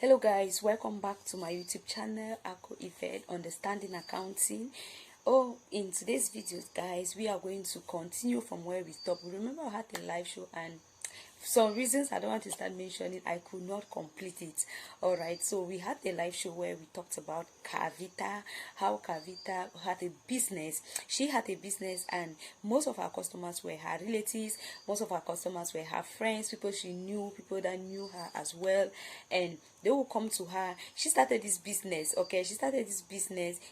Hello guys, welcome back to my YouTube channel, Ako Yvette Understanding Accounting. In today's videos guys, we are going to continue from where we stopped. Remember I had a live show and for some reasons I don't want to start mentioning, I could not complete it. All right, so we had a live show where we talked about Kavita, how Kavita had a business. She had a business and most of our customers were her relatives, most of our customers were her friends, people she knew, people that knew her as well, and they will come to her. She started this business.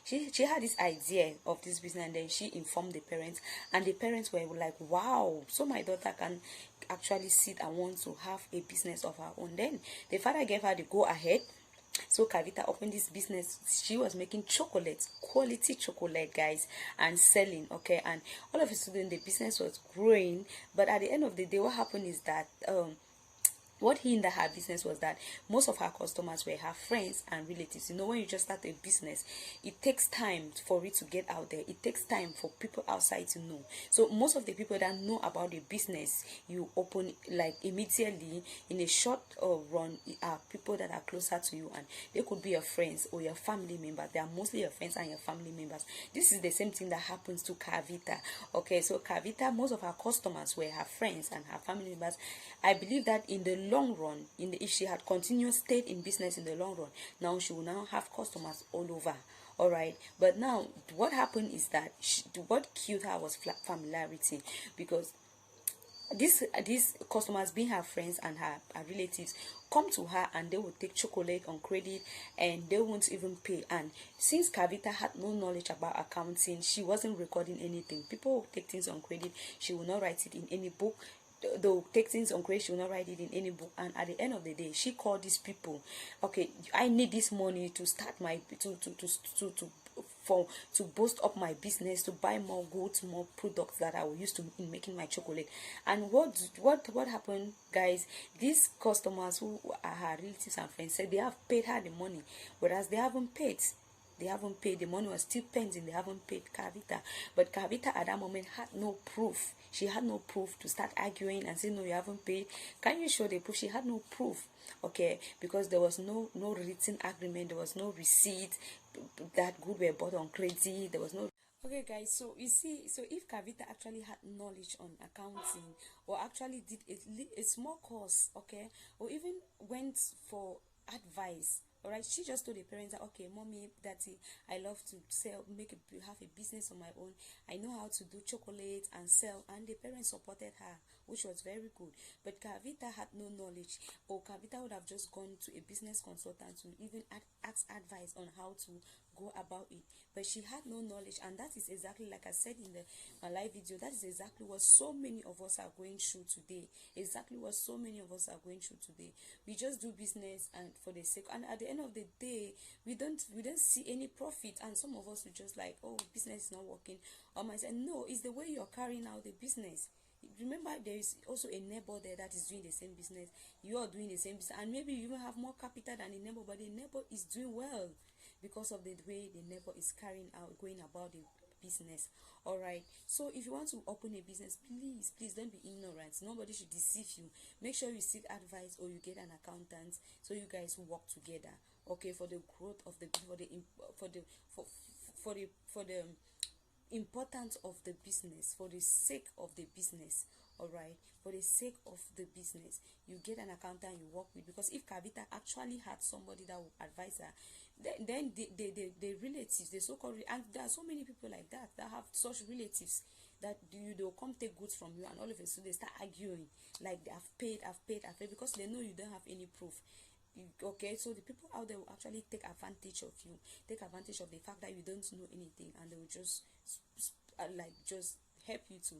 She had this idea of this business, and then she informed the parents, and the parents were like, wow, so my daughter can actually sit and want to have a business of her own. Then the father gave her the go ahead. So Kavita opened this business. She was making chocolates, quality chocolate guys, and selling. Okay, and all of a sudden the business was growing. But at the end of the day, what happened is that what hindered her business was that most of her customers were her friends and relatives. You know, when you just start a business, it takes time for it to get out there. It takes time for people outside to know. So most of the people that know about the business you open, like immediately in a short run, are people that are closer to you, and they could be your friends or your family members. They are mostly your friends and your family members. This is the same thing that happens to Kavita. Okay, so Kavita, most of her customers were her friends and her family members. I believe that in the long run, if she had continued stayed in business in the long run, now she will now have customers all over. All right, but now what happened is that what killed her was familiarity, because these customers, being her friends and her relatives, come to her and they will take chocolate on credit and they won't even pay. And since Kavita had no knowledge about accounting, she wasn't recording anything. People will take things on credit, she will not write it in any book. They'll take things on credit, she will not write it in any book. And at the end of the day, she called these people, okay, I need this money to start my to boost up my business, to buy more goods, more products that I will use to in making my chocolate. And what happened guys, these customers who are her relatives and friends said they have paid her the money, whereas they haven't paid. The money was still pending. They haven't paid Kavita. But Kavita at that moment had no proof. She had no proof to start arguing and say, no, you haven't paid. Can you show the proof? She had no proof. Okay, because there was no written agreement, there was no receipt that good were bought on credit, there was no. Okay guys, so you see, so if Kavita actually had knowledge on accounting, or actually did a small course, okay, or even went for advice, all right, she just told the parents that, okay, mommy, daddy, I love to sell, have a business on my own, I know how to do chocolate and sell, and the parents supported her, which was very good. But Kavita had no knowledge, or Kavita would have just gone to a business consultant to even ask advice on how to go about it. But she had no knowledge, and that is exactly, like I said in my live video, that is exactly what so many of us are going through today. Exactly what so many of us are going through today. We just do business and for the sake, and at the end of the day, we don't see any profit, and some of us will just like, oh, business is not working. I say, no, it's the way you're carrying out the business. Remember, there is also a neighbor there that is doing the same business. You are doing the same business, and maybe you even have more capital than the neighbor, but the neighbor is doing well because of the way the neighbor is carrying out, going about the business. All right, so if you want to open a business, please don't be ignorant. Nobody should deceive you. Make sure you seek advice or you get an accountant, so you guys work together, okay, for the growth of the for the importance of the business, for the sake of the business. All right, for the sake of the business, you get an accountant you work with, because if Kavita actually had somebody that would advise her, then the relatives, the so-called, and there are so many people like that have such relatives that they'll come take goods from you, and all of a sudden they start arguing like they have paid, because they know you don't have any proof. Okay, so the people out there will actually take advantage of you, take advantage of the fact that you don't know anything, and they will just like just help you to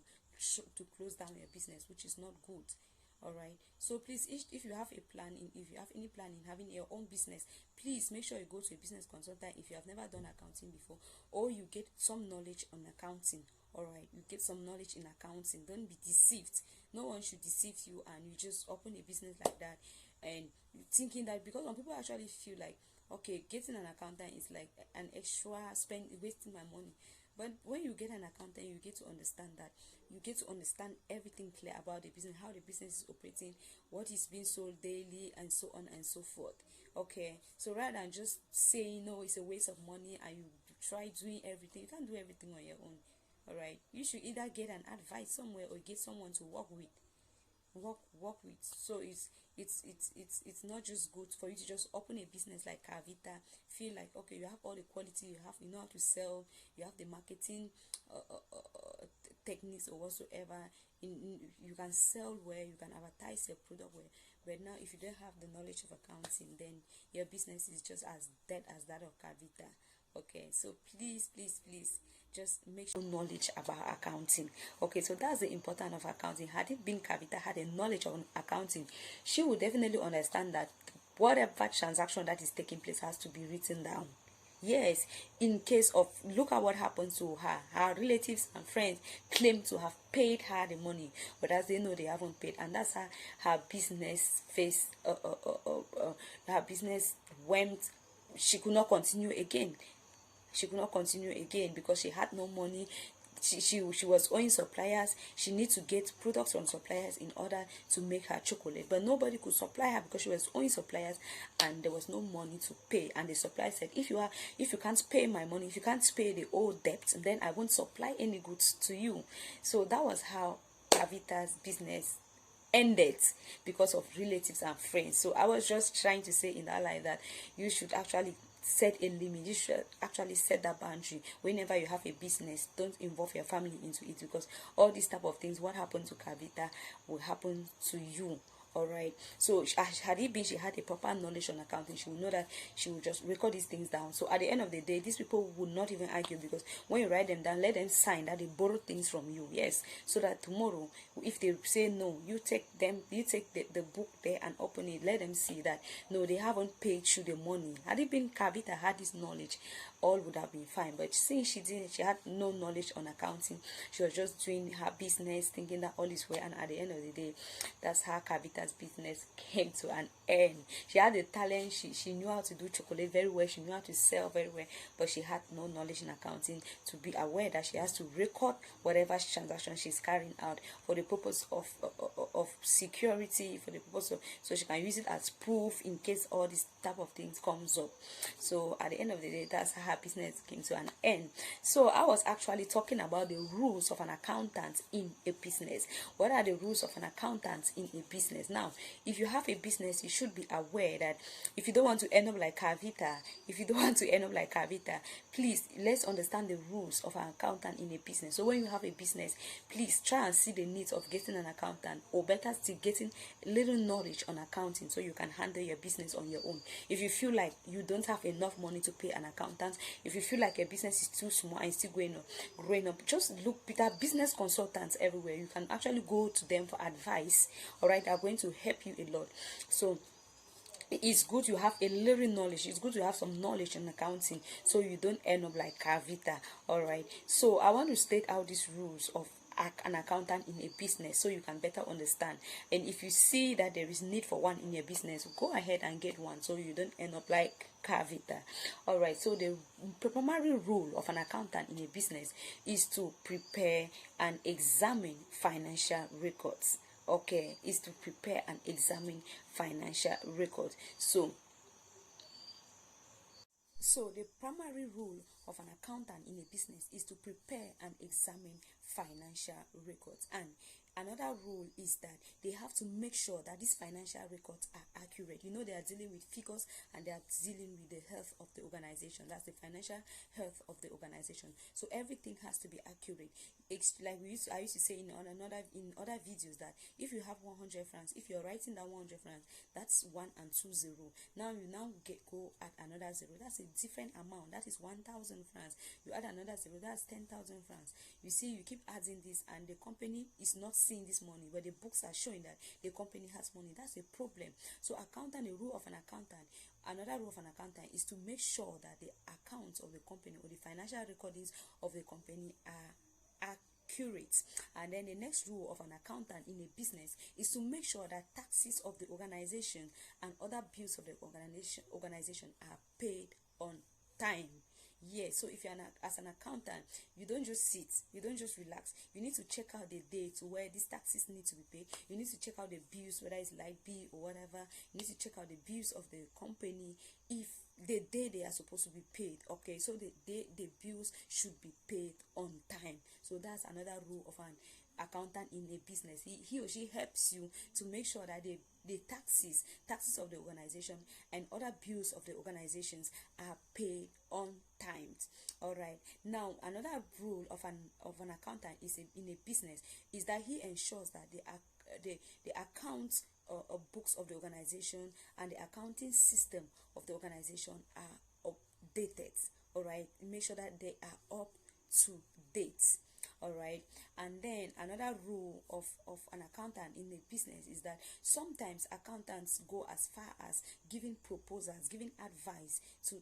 close down your business, which is not good. All right, so please, if you have a plan in, if you have any plan in having your own business, please make sure you go to a business consultant if you have never done accounting before, or you get some knowledge on accounting. All right, you get some knowledge in accounting. Don't be deceived. No one should deceive you and you just open a business like that, and thinking that, because some people actually feel like, okay, getting an accountant is like an extra spend, wasting my money. But when you get an accountant, you get to understand that, you get to understand everything clear about the business, how the business is operating, what is being sold daily, and so on and so forth. Okay, so rather than just saying no, it's a waste of money, and you try doing everything, you can't do everything on your own. All right, you should either get an advice somewhere or get someone to work with, work with. So it's not just good for you to just open a business like Carvita, feel like okay, you have all the quality, you know how to sell, you have the marketing techniques or whatsoever, you can sell well, you can advertise your product well. But now if you don't have the knowledge of accounting, then your business is just as dead as that of Carvita. Okay, so please just make sure knowledge about accounting. Okay, so that's the importance of accounting. Had it been Carvita had a knowledge on accounting, she would definitely understand that whatever transaction that is taking place has to be written down. Yes, in case of, look at what happened to her relatives and friends claim to have paid her the money, but as they know, they haven't paid, and that's how her business faced her business went. She could not continue again. She could not continue again because she had no money. She was owing suppliers. She needs to get products from suppliers in order to make her chocolate, but nobody could supply her because she was owing suppliers and there was no money to pay. And the supplier said, if you can't pay my money, if you can't pay the old debt, then I won't supply any goods to you. So that was how Carvita's business ended, because of relatives and friends. So I was just trying to say in that line that you should actually set a limit. You should actually set that boundary. Whenever you have a business, don't involve your family into it, because all these type of things, what happened to Carvita will happen to you. All right, so had it been she had a proper knowledge on accounting, she would know that she would just record these things down. So at the end of the day, these people would not even argue, because when you write them down, let them sign that they borrow things from you. Yes, so that tomorrow if they say no, you take the book there and open it, let them see that no, they haven't paid you the money. Had it been Carvita had this knowledge, all would have been fine. But since she didn't, she had no knowledge on accounting, she was just doing her business thinking that all is well, and at the end of the day, that's how Carvita's business came to an end. She had the talent, she knew how to do chocolate very well, she knew how to sell very well, but she had no knowledge in accounting to be aware that she has to record whatever transaction she's carrying out for the purpose of security, for the purpose of, so she can use it as proof in case all these type of things comes up. So at the end of the day, that's how her business came to an end. So I was actually talking about the rules of an accountant in a business. What are the rules of an accountant in a business? Now, if you have a business, you should be aware that if you don't want to end up like Carvita, please, let's understand the rules of an accountant in a business. So when you have a business, please try and see the needs of getting an accountant, or better still, getting little knowledge on accounting so you can handle your business on your own. If you feel like you don't have enough money to pay an accountant, if you feel like your business is too small and still growing up, just look. There are business consultants everywhere. You can actually go to them for advice. All right, they are going to help you a lot. So it's good you have a little knowledge. It's good to have some knowledge in accounting so you don't end up like Carvita. All right, so I want to state out these rules of an accountant in a business so you can better understand. And if you see that there is need for one in your business, go ahead and get one so you don't end up like Carvita. All right, so the primary rule of an accountant in a business is to prepare and examine financial records. Okay, is to prepare and examine financial records. So the primary rule of an accountant in a business is to prepare and examine financial records. And another rule is that they have to make sure that these financial records are accurate. You know, they are dealing with figures and they are dealing with the health of the organization. That's the financial health of the organization. So everything has to be accurate. It's like I used to say in other videos that if you have 100 francs, if you're writing down 100 francs, that's 1 and 2 0. Now you go at another 0. That's a different amount. That is 1,000 francs. You add another 0. That's 10,000 francs. You see, you keep adding this, and the company is not seeing this money, but the books are showing that the company has money. That's a problem. So accountant, the rule of an accountant, another rule of an accountant is to make sure that the accounts of the company or the financial recordings of the company are accurate. And then the next rule of an accountant in a business is to make sure that taxes of the organization and other bills of the organization are paid on time. year. So if you're as an accountant, you don't just sit, you don't just relax. You need to check out the date where these taxes need to be paid. You need to check out the bills, whether it's light bill or whatever. You need to check out the bills of the company, if the day they are supposed to be paid. Okay, so the day the bills should be paid on time. So that's another rule of an accountant in a business. He or she helps you to make sure that the taxes of the organization and other bills of the organizations are paid on time. All right, now another rule of an accountant in a business is that he ensures that the accounts books of the organization and the accounting system of the organization are updated. All right, make sure that they are up to date. All right, and then another rule of an accountant in a business is that sometimes accountants go as far as giving proposals, giving advice to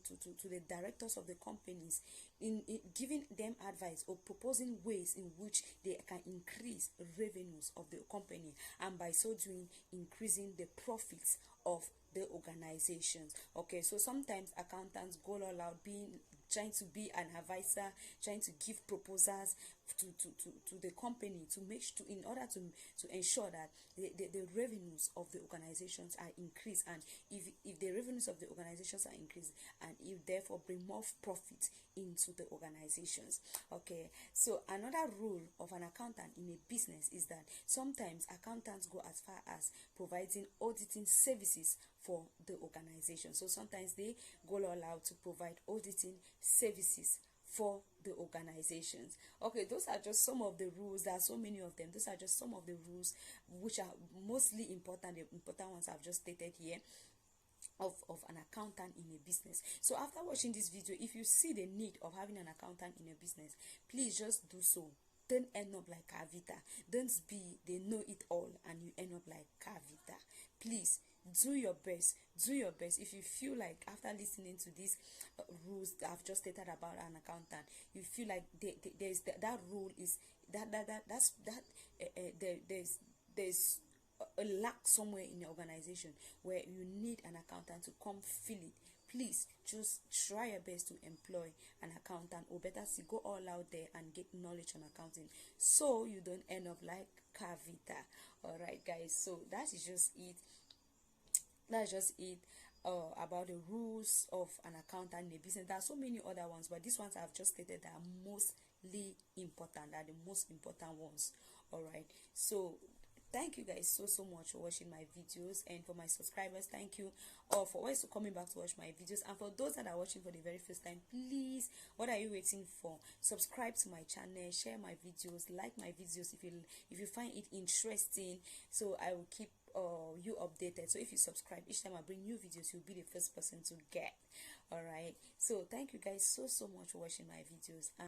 the directors of the companies, in giving them advice or proposing ways in which they can increase revenues of the company, and by so doing increasing the profits of the organizations. Okay, so sometimes accountants go all out, trying to be an advisor, trying to give proposals to the company to in order to ensure that the revenues of the organizations are increased, and if the revenues of the organizations are increased, and if therefore bring more profit into the organizations. Okay, so another rule of an accountant in a business is that sometimes accountants go as far as providing auditing services for the organization. So sometimes they go all out to provide auditing services for the organizations. Okay, those are just some of the rules. There are so many of them. Those are just some of the rules which are mostly important. The important ones I've just stated here of an accountant in a business. So after watching this video, if you see the need of having an accountant in a business, please just do so. Don't end up like Kavita. Don't be they know it all and you end up like Kavita. Please do your best. Do your best. If you feel like after listening to these rules that I've just stated about an accountant, you feel like that rule is there's a lack somewhere in your organization where you need an accountant to come fill it, please just try your best to employ an accountant, or better still, go all out there and get knowledge on accounting so you don't end up like Kavita. All right, guys, so that is just it. That's just it about the rules of an accountant in a business. There are so many other ones, but these ones I've just stated that are mostly important, are the most important ones. All right, so thank you guys so much for watching my videos, and for my subscribers, thank you for always coming back to watch my videos, and for those that are watching for the very first time, please, what are you waiting for? Subscribe to my channel, share my videos, like my videos if you find it interesting, so I will keep you updated. So if you subscribe, each time I bring new videos, you'll be the first person to get. All right, so thank you guys so much for watching my videos. And